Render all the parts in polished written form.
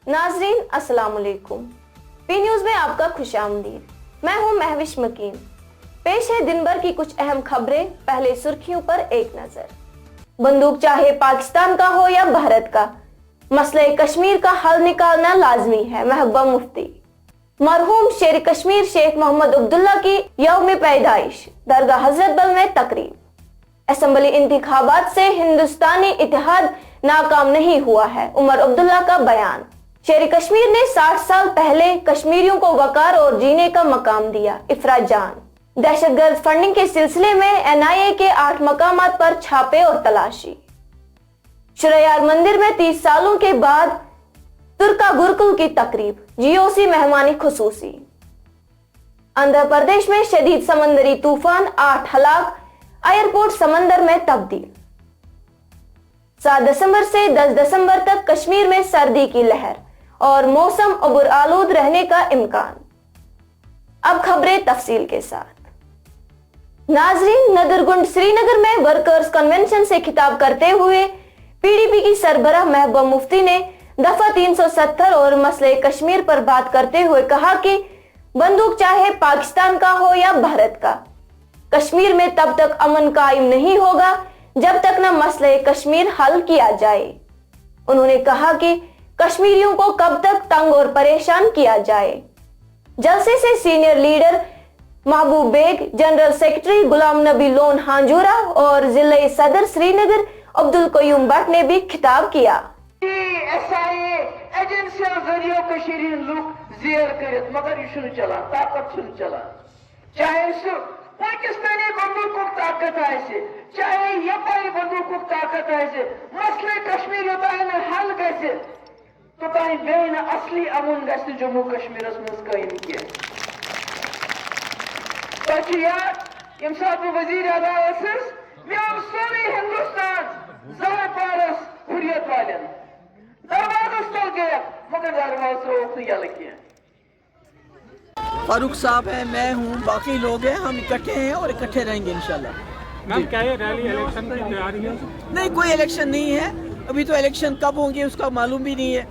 नाजरीन अस्सलाम वालेकुम। पी न्यूज में आपका खुशामदीद। मैं हूं महविश मकीन। पेश है दिन भर की कुछ अहम खबरें। पहले सुर्खियों पर एक नजर। बंदूक चाहे पाकिस्तान का हो या भारत का, मसले कश्मीर का हल निकालना लाजमी है। महबूबा मुफ्ती। मरहूम शेर कश्मीर शेख मोहम्मद अब्दुल्ला की यौम पैदाइश, दरगाह हजरत बल में तकरीब। असेंबली इंतखाबात से हिंदुस्तानी इत्तेहाद नाकाम नहीं हुआ है, उमर अब्दुल्ला का बयान। शेर कश्मीर ने 60 साल पहले कश्मीरियों को वकार और जीने का मकाम दिया, इफराज जान। दहशतगर्द फंडिंग के सिलसिले में NIA के 8 मकामात पर छापे और तलाशी। श्रेयार मंदिर में 30 सालों के बाद तुर्का गुरुकुल की तकरीब, GOC मेहमानी खुसूसी। आंध्र प्रदेश में शदीद समंदरी तूफान, 8 हलाक, एयरपोर्ट समंदर में तब्दील। 7 दिसंबर से 10 दिसंबर तक कश्मीर में सर्दी की लहर और मौसम अबुर आलूद रहने का इम्कान। अब खबरें तफसील के साथ। नाजरीन, नदरगुंड श्रीनगर में वर्कर्स कन्वेंशन से खिताब करते हुए PDP की सरबराह महबूबा मुफ्ती ने दफा 370 और मसले कश्मीर पर बात करते हुए कहा कि बंदूक चाहे पाकिस्तान का हो या भारत का, कश्मीर में तब तक अमन कायम नहीं होगा जब तक न मसले कश्मीर हल किया जाए। उन्होंने कहा कि कश्मीरियों को कब तक तंग और परेशान किया जाए। जलसे से सीनियर लीडर महबूब bag, general secretary Ghulam Nabi loan Hanjura और जिला सदर श्रीनगर अब्दुल कयूम भट्ट ने भी खिताब किया। पाकिस्तानी बंदूक ताकत आए, चाहे यपाई बंदूक ताकत आए, मसले कश्मीर हल गए तो बेन असली अमन गि जम्मू कश्मीर मज कायम किया। यम सात वजीर अला मे सोरे हिंदुस्तान जरा पारस हुरियत वालन दरवाज तल गया मगर दरवाज तो यल किया। फारूक साहब है, मैं हूँ, बाकी लोग हैं, हम इकट्ठे हैं और इकट्ठे रहेंगे इंशाल्लाह। मैम, क्या ये रैली इलेक्शन की तैयारी है? नहीं, कोई इलेक्शन नहीं है अभी तो। इलेक्शन कब होंगे उसका मालूम भी नहीं है,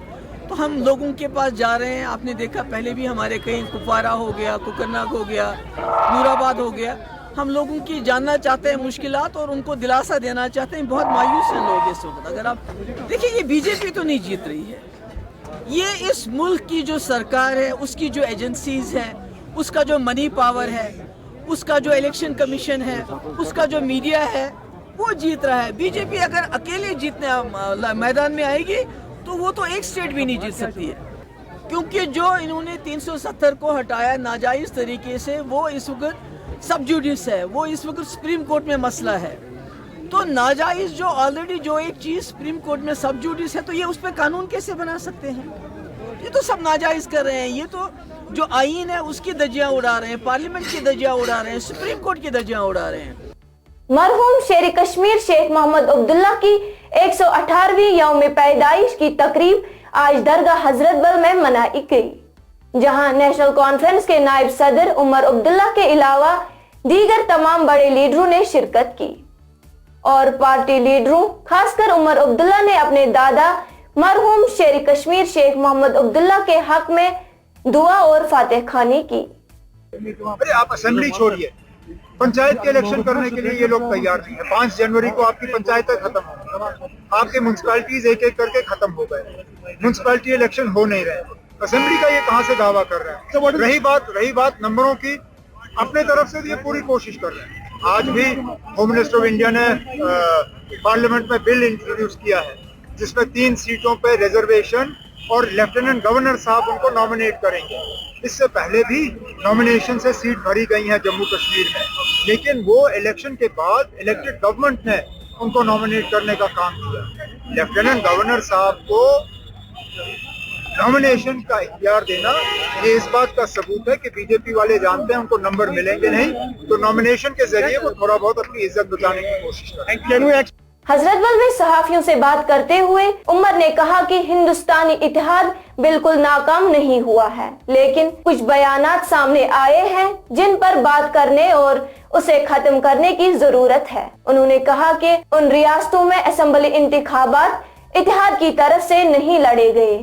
तो हम लोगों के पास जा रहे हैं। आपने देखा पहले भी हमारे कहीं कुपवारा हो गया, कुकरनाग हो गया, नूराबाद हो गया। हम लोगों की जानना चाहते हैं मुश्किलात और उनको दिलासा देना चाहते हैं। बहुत मायूस हैं लोग इस वक्त। अगर आप देखिए, ये बीजेपी तो नहीं जीत रही है, ये इस मुल्क की जो सरकार है, उसकी जो एजेंसीज हैं, उसका जो मनी पावर है, उसका जो इलेक्शन कमीशन है, उसका जो मीडिया है, वो जीत रहा है। बीजेपी अगर अकेले जीतने मैदान में आएगी तो वो तो एक स्टेट भी नहीं जीत सकती है, क्योंकि जो इन्होंने 370 को हटाया नाजायज तरीके से, वो इस वक्त सब जुडिस है, वो इस वक्त सुप्रीम कोर्ट में मसला है। तो नाजायज जो ऑलरेडी जो एक चीज सुप्रीम कोर्ट में सब जुडिस है, तो ये उस पर कानून कैसे बना सकते हैं? ये तो सब नाजायज कर रहे हैं। ये तो जो आईन है उसकी धज्जियां उड़ा रहे हैं, पार्लियामेंट की धज्जियां उड़ा रहे हैं, सुप्रीम कोर्ट की धज्जियां उड़ा रहे हैं। मरहूम शेर कश्मीर शेख मोहम्मद अब्दुल्ला की 118वीं यौम पैदाइश की तकरीब आज दरगाह हजरत बल में मनाई गई, जहां नेशनल कॉन्फ्रेंस के नायब सदर उमर अब्दुल्ला के अलावा दीगर तमाम बड़े लीडरों ने शिरकत की और पार्टी लीडरों खासकर उमर अब्दुल्ला ने अपने दादा मरहूम शेर कश्मीर शेख मोहम्मद अब्दुल्ला के हक में दुआ और फातिह खानी की। अरे आप असेंबली छोड़िए, पंचायत के इलेक्शन करने के लिए ये लोग तैयार नहीं है। 5 जनवरी को आपकी पंचायत खत्म हो, आपके म्युनिसिपैलिटीज एक एक करके खत्म हो गए, म्युनिसिपैलिटी इलेक्शन हो नहीं रहे। असेंबली का ये कहां से दावा कर रहे हैं? तो रही बात नंबरों की, अपने तरफ से ये पूरी कोशिश कर रहे हैं। आज भी होम मिनिस्टर ऑफ इंडिया ने पार्लियामेंट में बिल इंट्रोड्यूस किया है जिसमें 3 सीटों पे रिजर्वेशन और लेफ्टिनेंट गवर्नर साहब उनको नॉमिनेट करेंगे। इससे पहले भी नॉमिनेशन से सीट भरी गई है जम्मू कश्मीर में, लेकिन वो इलेक्शन के बाद इलेक्टेड गवर्नमेंट ने उनको नॉमिनेट करने का काम किया। लेफ्टिनेंट गवर्नर साहब को नॉमिनेशन का इख्तियार देना ये इस बात का सबूत है कि बीजेपी वाले जानते हैं उनको नंबर मिलेंगे नहीं, तो नॉमिनेशन के जरिए वो थोड़ा बहुत अपनी इज्जत बचाने की कोशिश करें। हजरत बल में सहाफियों से बात करते हुए उमर ने कहा कि हिंदुस्तानी इत्तेहाद बिल्कुल नाकाम नहीं हुआ है, लेकिन कुछ बयानात सामने आए हैं जिन पर बात करने और उसे खत्म करने की जरूरत है। उन्होंने कहा कि उन रियासतों में असेंबली इंतखाबात इत्तेहाद की तरफ से नहीं लड़े गए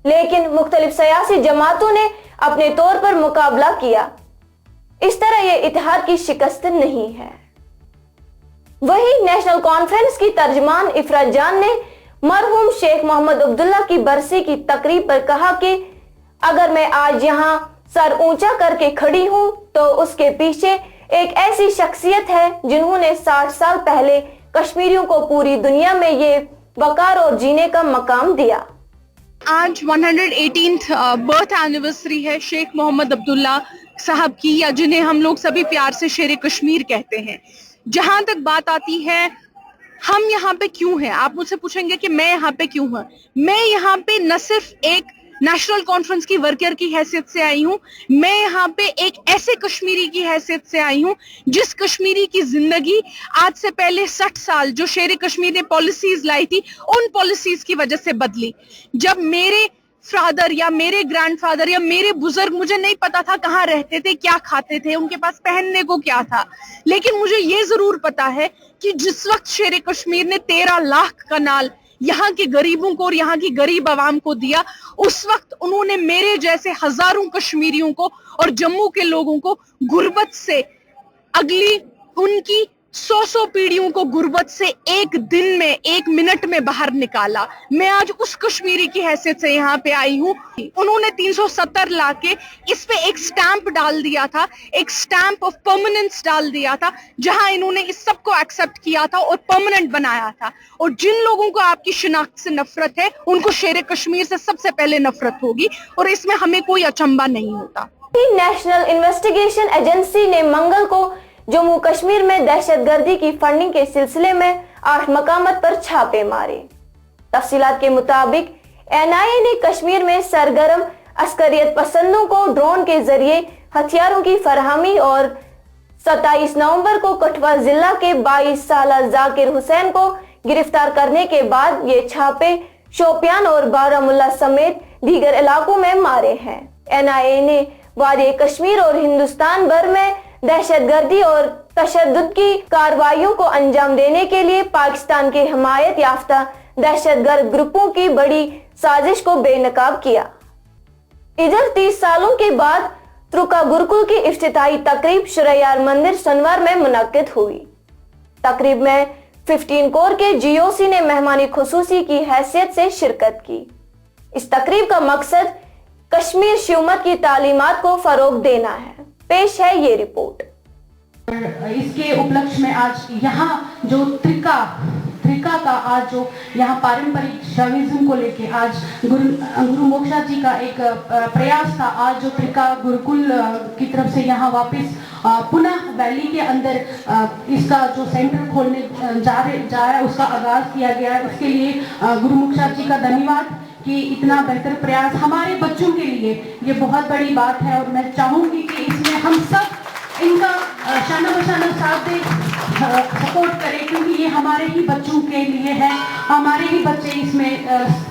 लेकिन मुख्तलिफ सियासी जमातों ने अपने तौर पर मुकाबला किया। इस तरह यह इत्तेहाद की शिकस्त नहीं है। वही नेशनल कॉन्फ्रेंस की तर्जमान इफरात जान ने मरहूम शेख मोहम्मद अब्दुल्ला की बरसी की तकरीब पर कहा कि अगर मैं आज यहाँ सर ऊंचा करके खड़ी हूँ तो उसके पीछे एक ऐसी शख्सियत है जिन्होंने 60 साल पहले कश्मीरियों को पूरी दुनिया में ये वकार और जीने का मकाम दिया। आज 118th बर्थ एनिवर्सरी है शेख मोहम्मद अब्दुल्ला साहब की, या जिन्हें हम लोग सभी प्यार से शेर कश्मीर कहते हैं। जहां तक बात आती है हम यहाँ पे क्यों हैं, आप मुझसे पूछेंगे कि मैं यहाँ पे क्यों हूँ। मैं यहाँ पे न सिर्फ एक नेशनल कॉन्फ्रेंस की वर्कर की हैसियत से आई हूँ, मैं यहाँ पे एक ऐसे कश्मीरी की हैसियत से आई हूँ जिस कश्मीरी की जिंदगी आज से पहले 60 साल जो शेर कश्मीर ने पॉलिसीज लाई थी उन पॉलिसीज की वजह से बदली। जब मेरे फादर या मेरे ग्रैंडफादर या मेरे बुजुर्ग, मुझे नहीं पता था कहाँ रहते थे, क्या खाते थे, उनके पास पहनने को क्या था, लेकिन मुझे ये जरूर पता है कि जिस वक्त शेर कश्मीर ने 13 लाख कनाल यहाँ के गरीबों को और यहाँ की गरीब आवाम को दिया, उस वक्त उन्होंने मेरे जैसे हजारों कश्मीरियों को और जम्मू के लोगों को गुर्बत से, अगली उनकी 100 पीढ़ियों को गुर्बत से एक दिन में, एक मिनट में बाहर निकाला। मैं आज उस कश्मीरी की हैसियत से यहाँ पे आई हूँ। उन्होंने 370 ला के इस पे एक स्टैंप डाल दिया था, एक स्टैंप ऑफ परमानेंस डाल दिया था, जहां इन्होंने इस सब को एक्सेप्ट किया था और परमानेंट बनाया था। और जिन लोगों को आपकी शिनाख्त से नफरत है उनको शेर कश्मीर से सबसे पहले नफरत होगी और इसमें हमें कोई अचंभा नहीं होता। नेशनल इन्वेस्टिगेशन एजेंसी ने मंगल को जम्मू कश्मीर में दहशतगर्दी की फंडिंग के सिलसिले में 8 मकामत पर छापे मारे। तफसीलात के मुताबिक एनआईए ने कश्मीर में सरगर्म अस्करियत पसंदों को ड्रोन के जरिए हथियारों की फरहमी और 27 नवंबर को कठुआ जिला के 22 साल जाकिर हुसैन को गिरफ्तार करने के बाद ये छापे शोपियान और बारामुल्ला समेत दीगर इलाकों में मारे हैं। एनआईए ने वादी कश्मीर और हिंदुस्तान भर में दहशतगर्दी और तशद्दुद की कार्रवाइयों को अंजाम देने के लिए पाकिस्तान के हिमायत याफ्ता दहशतगर्द ग्रुपों की बड़ी साजिश को बेनकाब किया। इधर 30 सालों के बाद त्रुका गुरुकुल की इफ्तिताही तकरीब शुरयार मंदिर सनवर में मुनक्किद हुई। तकरीब में 15 कोर के जीओसी ने मेहमानी खुसूसी की हैसियत से शिरकत की। इस तकरीब का मकसद कश्मीर शिवमत की तालीमात को फरोग देना है। पेश है ये रिपोर्ट। इसके उपलक्ष्य में आज यहाँ जो त्रिका का आज जो यहाँ पारंपरिक शैविज्म को लेके आज गुरु मोक्षा जी का एक प्रयास था। आज जो त्रिका गुरुकुल की तरफ से यहाँ वापस पुनः वैली के अंदर इसका जो सेंटर खोलने जा रहा है उसका आगाज किया गया। इसके लिए गुरु मोक्षा जी का धन्यवाद कि इतना बेहतर प्रयास हमारे बच्चों के लिए ये बहुत बड़ी बात है और मैं चाहूंगी कि इसमें हम सब इनका शाना बशाना साथ दे, सपोर्ट करें, क्योंकि ये हमारे ही बच्चों के लिए है। हमारे ही बच्चे इसमें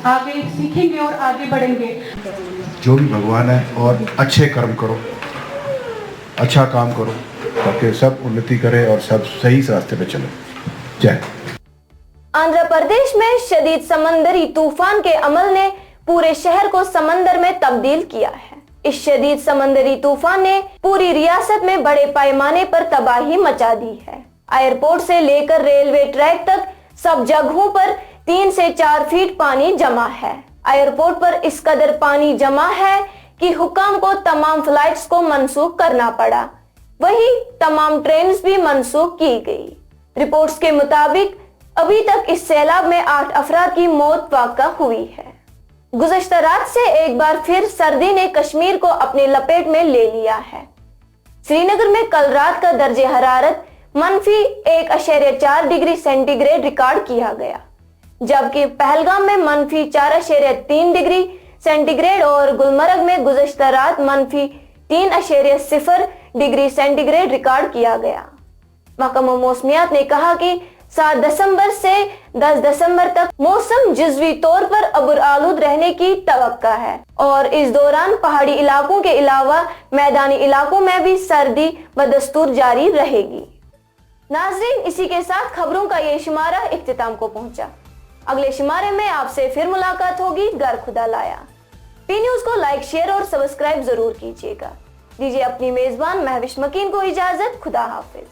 आगे सीखेंगे और आगे बढ़ेंगे। जो भी भगवान है, और अच्छे कर्म करो, अच्छा काम करो ताकि सब उन्नति करे और सब सही रास्ते पे चले। जय। आंध्र प्रदेश में शदीद समंदरी तूफान के अमल ने पूरे शहर को समंदर में तब्दील किया है। इस शदीद समंदरी तूफान ने पूरी रियासत में बड़े पैमाने पर तबाही मचा दी है। एयरपोर्ट से लेकर रेलवे ट्रैक तक सब जगहों पर 3 से 4 फीट पानी जमा है। एयरपोर्ट पर इस कदर पानी जमा है कि हुक्काम को तमाम फ्लाइट्स को मंसूख करना पड़ा। वहीं तमाम ट्रेन भी मंसूख की गई। रिपोर्ट्स के मुताबिक अभी तक इस सैलाब में 8 अफराद की मौत वाक़ा हुई है। गुज़श्ता रात से एक बार फिर सर्दी ने कश्मीर को अपने लपेट में ले लिया है। श्रीनगर में कल रात का दर्जे हरारत -1.4 डिग्री सेंटीग्रेड रिकॉर्ड किया गया, जबकि पहलगाम में -4.3 डिग्री सेंटीग्रेड और गुलमर्ग में गुज़श्ता रात -3.0 डिग्री सेंटीग्रेड रिकॉर्ड किया गया। महकमा मौसमियात ने कहा कि 7 दिसंबर से 10 दिसंबर तक मौसम जुज़वी तौर पर अबुर आलूद रहने की तवक्का है और इस दौरान पहाड़ी इलाकों के अलावा मैदानी इलाकों में भी सर्दी बदस्तूर जारी रहेगी। नाज़रीन, इसी के साथ खबरों का ये शुमारा इख्तिताम को पहुंचा। अगले शुमारे में आपसे फिर मुलाकात होगी। गर खुदा लाया। लाइक, शेयर और सब्सक्राइब जरूर कीजिएगा। दीजिए अपनी मेजबान महविश मकीन को इजाजत। खुदा हाफिज।